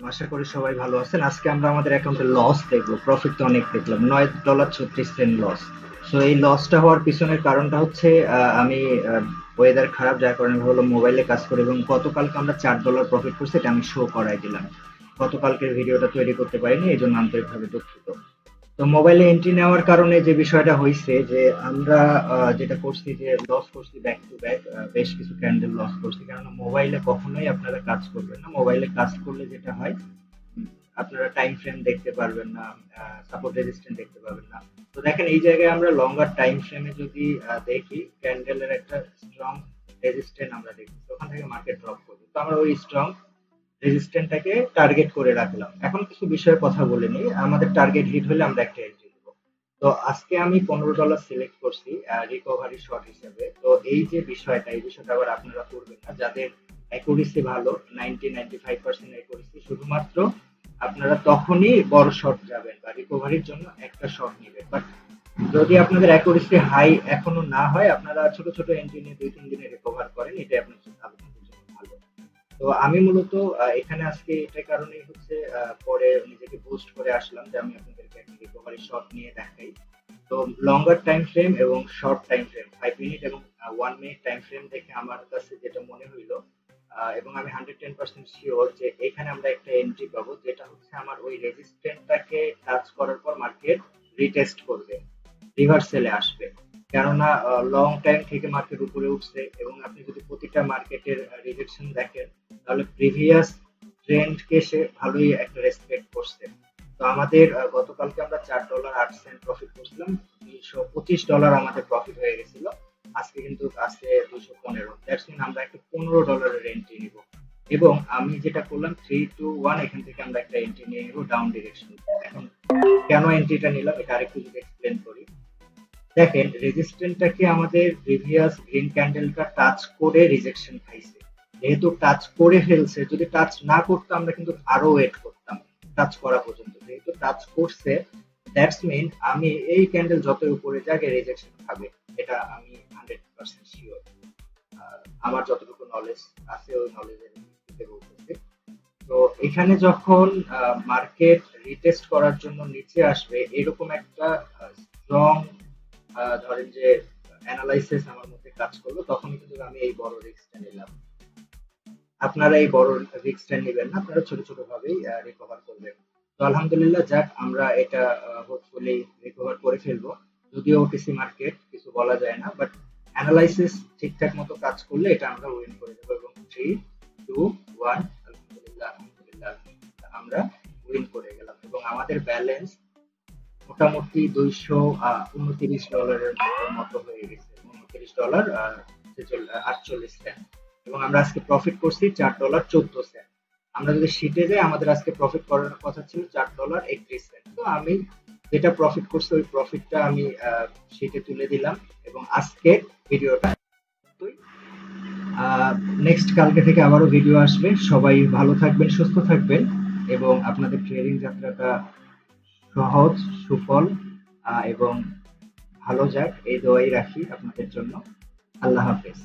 আশা করি সবাই ভালো আছেন। আজকে আমরা আমাদের অ্যাকাউন্টে লস দেখবো, প্রফিট তো অনেক দেখলাম, $9.36 লস। সো এই লসটা হওয়ার পিছনের কারণটা হচ্ছে আমি ওয়েদার খারাপ, যার কারণে হলো মোবাইলে কাজ করি, এবং গতকালকে আমরা $4 প্রফিট করছি, এটা আমি শো করাই দিলাম। গতকালকের ভিডিওটা তৈরি করতে পারিনি, এই জন্য আন্তরিকভাবে দুঃখিত। তো মোবাইলে এন্ট্রি নেওয়ার কারণে যে বিষয়টা হয়েছে যে আমরা যেটা করছি যে লস করছি ব্যাক টু ব্যাক, বেশ কিছু ক্যান্ডেল লস করছি, কারণ মোবাইলে কখনোই আপনারা কাজ করবেন না। মোবাইলে কাজ করলে যেটা হয়, আপনারা টাইম ফ্রেম দেখতে পারবেন না, সাপোর্ট রেজিস্ট্যান্ট দেখতে পাবেন না। তো দেখেন এই জায়গায় আমরা লঙ্গার টাইম ফ্রেমে যদি দেখি, ক্যান্ডেলের একটা স্ট্রং রেজিস্ট্যান্ট আমরা দেখি, ওখান থেকে মার্কেট ড্রপ করবে। তো আমরা ওই স্ট্রং রেজিস্ট্যান্টটাকে টার্গেট করে রাখলাম। এখন কিছু বিষয়ে কথা বলে নিই, আমাদের টার্গেট হিট হলে আমরা একটা এন্ট্রি দেব। তো আজকে আমি $15 সিলেক্ট করছি রিকভারি শর্ট হিসেবে। তো এই যে বিষয়টা, এই বিষয়টা আবার আপনারা করবেন না যাদের অ্যাকুরেসি ভালো, 90-95% অ্যাকুরেসি, শুধুমাত্র আপনারা তখনই বড় শর্ট যাবেন বা রিকভারির জন্য একটা শর্ট নেবেন। বাট যদি আপনাদের অ্যাকুরেসি হাই এখনো না হয়, আপনারা ছোট ছোট এন্ট্রি নিয়ে 2-3 দিনে রিকভার করেন, এটাই আপনার জন্য ভালো। তো আমি মূলত এখানে আজকে এটা কারণেই হচ্ছে পরে নিজেকে বুস্ট করে আসলাম যে আমি আপনাদেরকে একটা রিকভারি শট নিয়ে দেখাই। তো লঙ্গার টাইম ফ্রেম এবং শর্ট টাইম ফ্রেম 5 মিনিট এবং 1 মিনিট টাইম ফ্রেম দেখে আমার কাছে যেটা মনে হইলো, এবং আমি 110% শিওর যে এখানে আমরা একটা এন্ট্রি পাবো, যেটা হচ্ছে আমার ওই রেজিস্ট্যান্টটাকে টাচ করার পর মার্কেট রিটেস্ট করবে, রিভার্সেলে আসবে। কেননা লং টাইম থেকে মার্কেট উপরে উঠছে, এবং আপনি যদি প্রতিটা মার্কেটের রিজেকশন দেখেন, তাহলে প্রিভিয়াস ট্রেন্ডকে সে ভালোই একটা রেসপেক্ট করছে। তো আমাদের গতকালকে আমরা $4.08 প্রফিট করছিলাম, $225 আমাদের প্রফিট হয়ে গেছিল। আজকে কিন্তু আছে 215, দ্যাটস মিন আমরা একটা $15 এন্ট্রি নিব। এবং আমি যেটা করলাম 3 to 1, এখান থেকে আমরা একটা এন্ট্রি নিয়ে নিব ডাউন ডিরেকশন। এখন কেন এন্ট্রিটা নিলাম এটা আরেকটু যদি এক্সপ্লেন করি। দেখেন রেজিস্ট্যান্টটাকে আমাদের প্রিভিয়াস গ্রিন ক্যান্ডেলটা টাচ করে রিজেকশন খাইছে, যেহেতু টাচ করে ফেলছে, যদি টাচ না করতো আমরা কিন্তু আরো ওয়েট করতাম টাচ করা পর্যন্ত। যেহেতু টাচ করছে, দ্যাটস মিন আমি এই ক্যান্ডেল যত উপরে যাকে রিজেকশন খাবে, এটা আমি 100% শিওর। আমার যতটুকু নলেজ আছে ওই নলেজের ভিত্তিতে বলতেছি। তো এখানে যখন মার্কেট রিটেস্ট করার জন্য নিচে আসবে, এরকম একটা স্ট্রং ধরেন যে অ্যানালাইসিস আমার মধ্যে কাজ করলো, তখনই কিন্তু আমি এই বড় রিস্কটা নিলাম। আপনারা এই বড় রিস্কটা নেবেন না, আপনারা ছোট ছোট ভাবেই রিকভার করবেন। তো আলহামদুলিল্লাহ, যাক আমরা এটা হোপফুলি রিকভার করে ফেলবো। যদিও ওটিসি মার্কেট কিছু বলা যায় না, বাট অ্যানালাইসিস ঠিকঠাক মতো কাজ করলে এটা আমরা উইন করে দেবো। এবং 3, 2, 1, আলহামদুলিল্লাহ আলহামদুলিল্লাহ আমরা উইন করে গেলাম, এবং আমাদের ব্যালেন্স মোটামুটি $229 মতো হয়ে গেছে। $29 $48। এবং আমরা আজকে প্রফিট করছি $4.14। আমরা যদি শিটে যাই, আমাদের আজকে প্রফিট করার কথা ছিল $4.31। তো আমি যেটা প্রফিট করছি ওই প্রফিটটা আমি শিটে তুলে দিলাম। এবং আজকে ভিডিওটা নেক্সট কালকে থেকে আবারও ভিডিও আসবে। সবাই ভালো থাকবেন, সুস্থ থাকবেন, এবং আপনাদের ট্রেডিং যাত্রাটা সহজ, সুফল এবং ভালো যাক, এই দোয়াই রাখি আপনাদের জন্য। আল্লাহ হাফেজ।